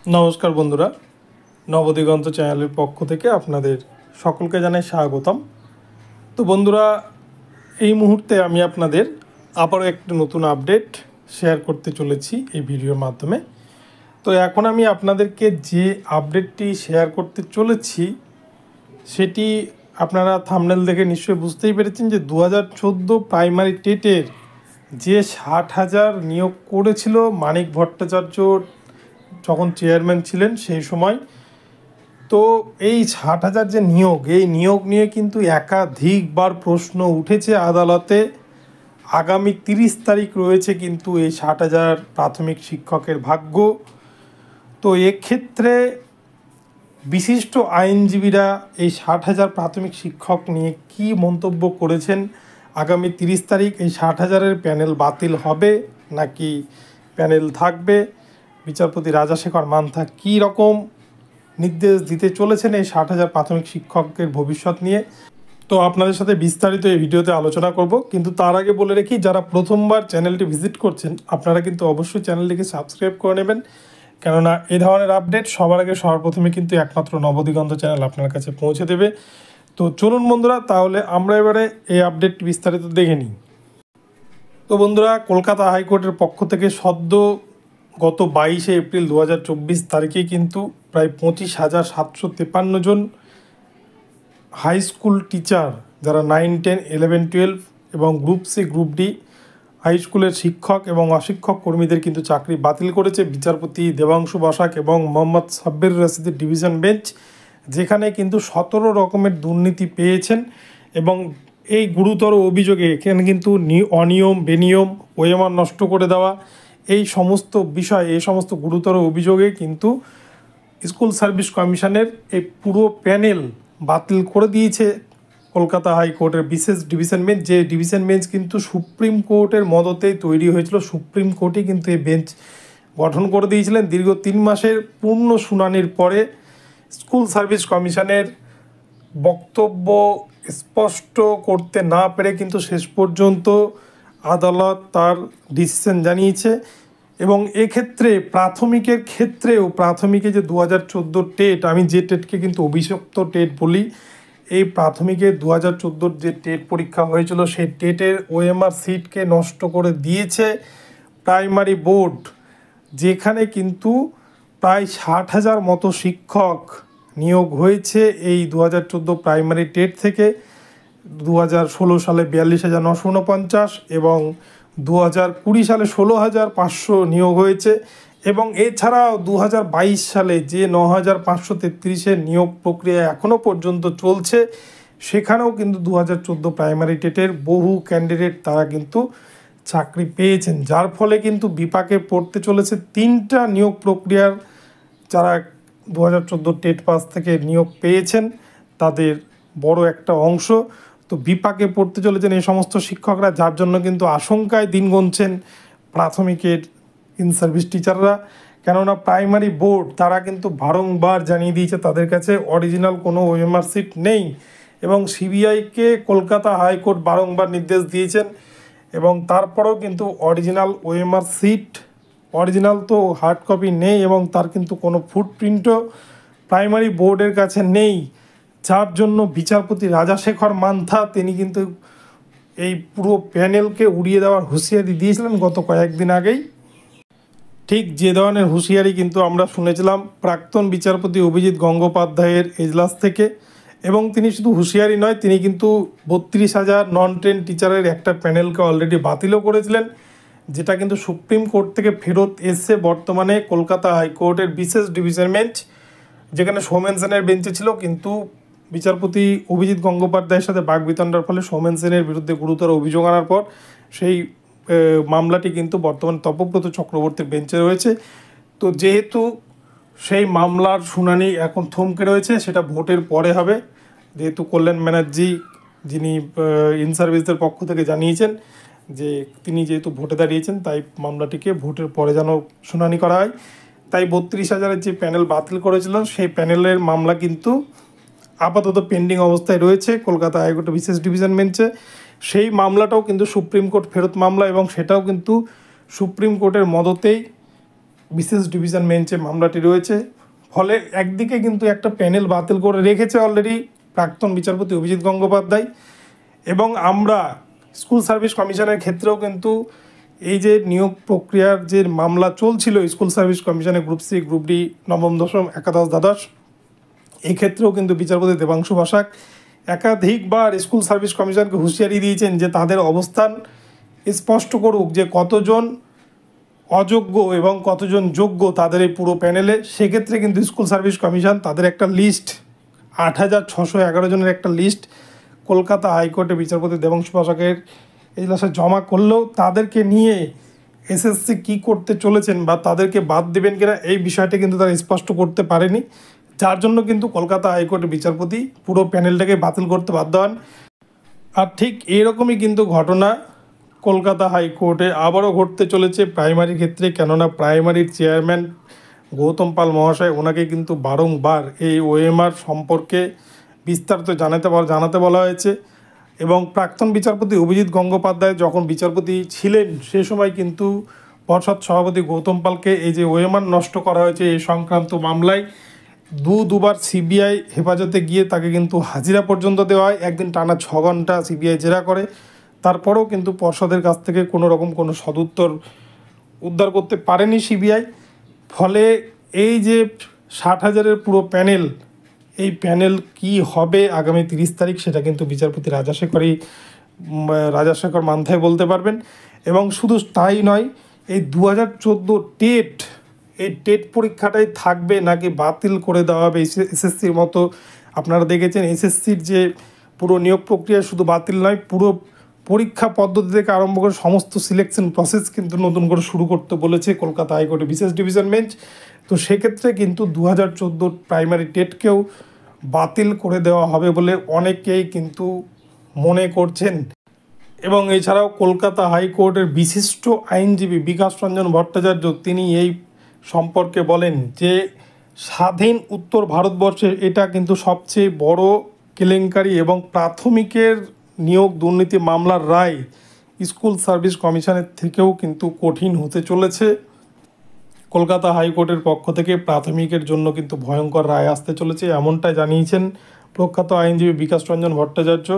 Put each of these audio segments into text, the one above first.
নমস্কার বন্ধুরা, নবদিগন্ত চ্যানেলের পক্ষ থেকে আপনাদের সকলকে জানাই স্বাগতম। তো বন্ধুরা, এই মুহূর্তে আমি আপনাদের আবারও একটি নতুন আপডেট শেয়ার করতে চলেছি এই ভিডিওর মাধ্যমে। তো এখন আমি আপনাদেরকে যে আপডেটটি শেয়ার করতে চলেছি সেটি আপনারা থাম্বনেল দেখে নিশ্চয়ই বুঝতেই পেরেছেন যে 2014 প্রাইমারি টেটের যে 60,000 নিয়োগ করেছিল মানিক ভট্টাচার্য যখন চেয়ারম্যান ছিলেন সেই সময়। তো এই 60,000 যে এই নিয়োগ নিয়ে কিন্তু একাধিকবার প্রশ্ন উঠেছে আদালতে। আগামী 30 তারিখ রয়েছে কিন্তু এই 60,000 প্রাথমিক শিক্ষকের ভাগ্য। তো এক্ষেত্রে বিশিষ্ট আইনজীবীরা এই 60,000 প্রাথমিক শিক্ষক নিয়ে কি মন্তব্য করেছেন, আগামী 30 তারিখ এই 60,000-এর প্যানেল বাতিল হবে নাকি প্যানেল থাকবে, বিচারপতি রাজাশেখর মান্থা কী রকম নির্দেশ দিতে চলেছেন এই 60,000 প্রাথমিক শিক্ষকের ভবিষ্যৎ নিয়ে, তো আপনাদের সাথে বিস্তারিত এই ভিডিওতে আলোচনা করব। কিন্তু তার আগে বলে রেখি, যারা প্রথমবার চ্যানেলটি ভিজিট করছেন আপনারা কিন্তু অবশ্যই চ্যানেলটিকে সাবস্ক্রাইব করে নেবেন, কেননা এই ধরনের আপডেট সবার আগে সবার প্রথমে কিন্তু একমাত্র নবদিগন্ত চ্যানেল আপনার কাছে পৌঁছে দেবে। তো চলুন বন্ধুরা, তাহলে আমরা এবারে এই আপডেটটি বিস্তারিত দেখে নিই। তো বন্ধুরা, কলকাতা হাইকোর্টের পক্ষ থেকে সদ্য গত 22শে এপ্রিল 2024 তারিখে কিন্তু প্রায় 25,753 জন হাই স্কুল টিচার, যারা 9, 10, 11, 12 এবং group C group D high স্কুলের শিক্ষক এবং অশিক্ষক কর্মীদের কিন্তু চাকরি বাতিল করেছে বিচারপতি দেবাংশু বসাক এবং মোহাম্মদ সাব্বির রশিদের ডিভিশন বেঞ্চ, যেখানে কিন্তু 17 রকমের দুর্নীতি পেয়েছেন। এবং এই গুরুতর অভিযোগে এখানে কিন্তু অনিয়ম, বেনিয়ম, ওএমআর নষ্ট করে দেওয়া, এই সমস্ত বিষয়, এই সমস্ত গুরুতর অভিযোগে কিন্তু স্কুল সার্ভিস কমিশনের এই পুরো প্যানেল বাতিল করে দিয়েছে কলকাতা হাইকোর্টের বিশেষ ডিভিশন বেঞ্চ। যে ডিভিশন বেঞ্চ কিন্তু সুপ্রিম কোর্টের মদতেই তৈরি হয়েছিল, সুপ্রিম কোর্টই কিন্তু এই বেঞ্চ গঠন করে দিয়েছিলেন। দীর্ঘ 3 মাসের পূর্ণ শুনানির পরে স্কুল সার্ভিস কমিশনের বক্তব্য স্পষ্ট করতে না পেরে কিন্তু শেষ পর্যন্ত আদালত তার ডিসিশন জানিয়েছে। এবং এক্ষেত্রে প্রাথমিকের ক্ষেত্রেও, প্রাথমিকে যে 2014 টেট, আমি যে টেটকে কিন্তু অভিশপ্ত টেট বলি, এই প্রাথমিকে 2014 যে টেট পরীক্ষা হয়েছিল সেই টেটের ওএমআর সিটকে নষ্ট করে দিয়েছে প্রাইমারি বোর্ড, যেখানে কিন্তু প্রায় 60,000 মতো শিক্ষক নিয়োগ হয়েছে এই 2014 প্রাইমারি টেট থেকে। 2016 সালে 42,949 এবং 2020 সালে 16,500 নিয়োগ হয়েছে। এবং এছাড়াও 2022 সালে যে 9,533-এর নিয়োগ প্রক্রিয়া এখনও পর্যন্ত চলছে, সেখানেও কিন্তু 2014 প্রাইমারি টেটের বহু ক্যান্ডিডেট তারা কিন্তু চাকরি পেয়েছেন, যার ফলে কিন্তু বিপাকে পড়তে চলেছে 3টা নিয়োগ প্রক্রিয়ার যারা 2014 টেট পাস থেকে নিয়োগ পেয়েছেন তাদের বড় একটা অংশ। তো বিপাকে পড়তে চলেছেন এই সমস্ত শিক্ষকরা, যার জন্য কিন্তু আশঙ্কায় দিন গুনছেন প্রাথমিকের ইন সার্ভিস টিচাররা। কেননা প্রাইমারি বোর্ড তারা কিন্তু বারংবার জানিয়ে দিয়েছে তাদের কাছে অরিজিনাল কোনো ওএমআর সিট নেই, এবং সিবিআইকে কলকাতা হাইকোর্ট বারংবার নির্দেশ দিয়েছেন, এবং তারপরেও কিন্তু অরিজিনাল ওএমআর সিট, অরিজিনাল তো হার্ড কপি নেই, এবং তার কিন্তু কোনো ফুটপ্রিন্টও প্রাইমারি বোর্ডের কাছে নেই, যার জন্য বিচারপতি রাজাশেখর মান্থা তিনি কিন্তু এই পুরো প্যানেলকে উড়িয়ে দেওয়ার হুঁশিয়ারি দিয়েছিলেন গত কয়েকদিন আগেই। ঠিক যে ধরনের হুঁশিয়ারি কিন্তু আমরা শুনেছিলাম প্রাক্তন বিচারপতি অভিজিৎ গঙ্গোপাধ্যায়ের এজলাস থেকে। এবং তিনি শুধু হুঁশিয়ারি নয়, তিনি কিন্তু 32,000 নন ট্রেন টিচারের একটা প্যানেলকে অলরেডি বাতিলও করেছিলেন, যেটা কিন্তু সুপ্রিম কোর্ট থেকে ফেরত এসে বর্তমানে কলকাতা হাইকোর্টের বিশেষ ডিভিশন বেঞ্চ, যেখানে সৌমেন সেনের বেঞ্চে ছিল, কিন্তু বিচারপতি অভিজিৎ গঙ্গোপাধ্যায়ের সাথে বাকবিতণ্ডার ফলে সৌমেন সেনের বিরুদ্ধে গুরুতর অভিযোগ আনার পর সেই মামলাটি কিন্তু বর্তমানে তপব্রত চক্রবর্তীর বেঞ্চে রয়েছে। তো যেহেতু সেই মামলার শুনানি এখন থমকে রয়েছে, সেটা ভোটের পরে হবে, যেহেতু কল্যাণ ব্যানার্জি যিনি ইন সার্ভিসদের পক্ষ থেকে জানিয়েছেন যে তিনি যেহেতু ভোটে দাঁড়িয়েছেন, তাই মামলাটিকে ভোটের পরে যেন শুনানি করা হয়। তাই 32,000-এর যে প্যানেল বাতিল করেছিল সেই প্যানেলের মামলা কিন্তু আপাতত পেন্ডিং অবস্থায় রয়েছে কলকাতা হাইকোর্টের বিশেষ ডিভিশন বেঞ্চে। সেই মামলাটাও কিন্তু সুপ্রিম কোর্ট ফেরত মামলা, এবং সেটাও কিন্তু সুপ্রিম কোর্টের মদতেই বিশেষ ডিভিশন বেঞ্চে মামলাটি রয়েছে। ফলে একদিকে কিন্তু একটা প্যানেল বাতিল করে রেখেছে অলরেডি প্রাক্তন বিচারপতি অভিজিৎ গঙ্গোপাধ্যায়, এবং আমরা স্কুল সার্ভিস কমিশনের ক্ষেত্রেও কিন্তু এই যে নিয়োগ প্রক্রিয়ার যে মামলা চলছিল স্কুল সার্ভিস কমিশনে গ্রুপ সি, গ্রুপ ডি, নবম, দশম, একাদশ, দ্বাদশ, এই ক্ষেত্রেও কিন্তু বিচারপতি দেবাংশু বসাক একাধিকবার স্কুল সার্ভিস কমিশনকে হুঁশিয়ারি দিয়েছেন যে তাদের অবস্থান স্পষ্ট করুক যে কতজন অযোগ্য এবং কতজন যোগ্য তাদের এই পুরো প্যানেলে। সেক্ষেত্রে কিন্তু স্কুল সার্ভিস কমিশন তাদের একটা লিস্ট 8,611 জনের একটা লিস্ট কলকাতা হাইকোর্টে বিচারপতি দেবাংশু বসাকের এজলাসে জমা করলেও তাদেরকে নিয়ে এসএসসি কী করতে চলেছেন বা তাদেরকে বাদ দেবেন কিনা এই বিষয়টা কিন্তু তারা স্পষ্ট করতে পারেনি, যার জন্য কিন্তু কলকাতা হাইকোর্টের বিচারপতি পুরো প্যানেলটাকে বাতিল করতে বাধ্য হন। আর ঠিক এরকমই কিন্তু ঘটনা কলকাতা হাইকোর্টে আবারও ঘটতে চলেছে প্রাইমারি ক্ষেত্রে, কেননা প্রাইমারির চেয়ারম্যান গৌতম পাল মহাশয় ওনাকে কিন্তু বারংবার এই ওএমআর সম্পর্কে বিস্তারিত জানাতে বলা হয়েছে। এবং প্রাক্তন বিচারপতি অভিজিৎ গঙ্গোপাধ্যায় যখন বিচারপতি ছিলেন সে সময় কিন্তু পর্ষদ সভাপতি গৌতম পালকে এই যে ওএমআর নষ্ট করা হয়েছে এই সংক্রান্ত মামলায় দুবার সিবিআই হেফাজতে গিয়ে তাকে কিন্তু হাজিরা পর্যন্ত দেওয়া হয়। একদিন টানা 6 ঘন্টা সিবিআই জেরা করে, তারপরেও কিন্তু পর্ষদের কাছ থেকে কোনো রকম কোনো সদুত্তর উদ্ধার করতে পারেনি সিবিআই। ফলে এই যে 60,000-এর পুরো প্যানেল, এই প্যানেল কি হবে আগামী 30 তারিখ সেটা কিন্তু বিচারপতি রাজাশেখর মান্থায় বলতে পারবেন। এবং শুধু তাই নয়, এই 2014 টেট, এই টেট পরীক্ষাটাই থাকবে নাকি বাতিল করে দেওয়া হবে এসএসসির মতো। আপনারা দেখেছেন এসএসসির যে পুরো নিয়োগ প্রক্রিয়া শুধু বাতিল নয়, পুরো পরীক্ষা পদ্ধতি থেকে আরম্ভ করে সমস্ত সিলেকশন প্রসেস কিন্তু নতুন করে শুরু করতে বলেছে কলকাতা হাইকোর্টের বিশেষ ডিভিশন বেঞ্চ। তো সেক্ষেত্রে কিন্তু 2014 প্রাইমারি টেটকেও বাতিল করে দেওয়া হবে বলে অনেকেই কিন্তু মনে করছেন। এবং এছাড়াও কলকাতা হাইকোর্টের বিশিষ্ট আইনজীবী বিকাশ রঞ্জন ভট্টাচার্য তিনি এই সম্পর্কে বলেন যে স্বাধীন উত্তর ভারতবর্ষে এটা কিন্তু সবচেয়ে বড় কেলেঙ্কারি এবং প্রাথমিকের নিয়োগ দুর্নীতি মামলার রায় স্কুল সার্ভিস কমিশনের থেকেও কিন্তু কঠিন হতে চলেছে। কলকাতা হাইকোর্টের পক্ষ থেকে প্রাথমিকের জন্য কিন্তু ভয়ঙ্কর রায় আসতে চলেছে, এমনটাই জানিয়েছেন প্রখ্যাত আইনজীবী বিকাশ রঞ্জন ভট্টাচার্য।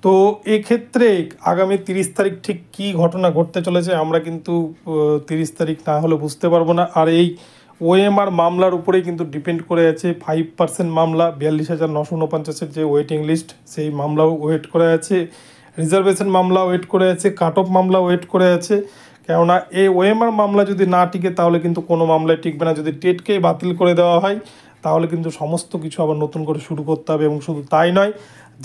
তো এক্ষেত্রে আগামী 30 তারিখ ঠিক কী ঘটনা ঘটতে চলেছে আমরা কিন্তু 30 তারিখ না হলে বুঝতে পারবো না। আর এই ওএমআর মামলার উপরেই কিন্তু ডিপেন্ড করে আছে 5% মামলা, 42,949-এর যে ওয়েটিং লিস্ট সেই মামলাও ওয়েট করে আছে, রিজার্ভেশন মামলা ওয়েট করে আছে, কাট অফ মামলা ওয়েট করে আছে। কেননা এই ওএমআর মামলা যদি না টিকে তাহলে কিন্তু কোনো মামলায় টিকবে না। যদি টেটকেই বাতিল করে দেওয়া হয় তাহলে কিন্তু সমস্ত কিছু আবার নতুন করে শুরু করতে হবে। এবং শুধু তাই নয়,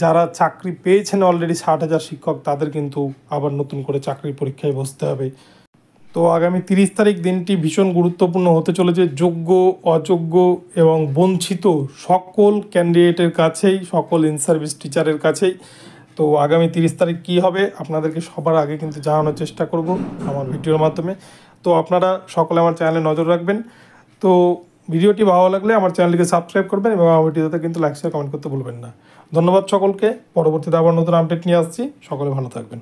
যারা চাকরি পেয়েছেন অলরেডি 60,000 শিক্ষক তাদের কিন্তু আবার নতুন করে চাকরির পরীক্ষায় বসতে হবে। তো আগামী 30 তারিখ দিনটি ভীষণ গুরুত্বপূর্ণ হতে চলেছে যোগ্য, অযোগ্য এবং বঞ্চিত সকল ক্যান্ডিডেটের কাছেই, সকল ইন সার্ভিস টিচারের কাছেই। তো আগামী 30 তারিখ কী হবে আপনাদেরকে সবার আগে কিন্তু জানানোর চেষ্টা করব আমার ভিডিওর মাধ্যমে। তো আপনারা সকলে আমার চ্যানেলে নজর রাখবেন। তো ভিডিওটি ভালো লাগলে আমার চ্যানেলটিকে সাবস্ক্রাইব করবেন এবং আমার ভিডিওতে কিন্তু লাইক শেয়ার কমেন্ট করতে ভুলবেন না। ধন্যবাদ সকলকে। পরবর্তীতে আবার নতুন আপডেট নিয়ে আসছি। সকলে ভালো থাকবেন।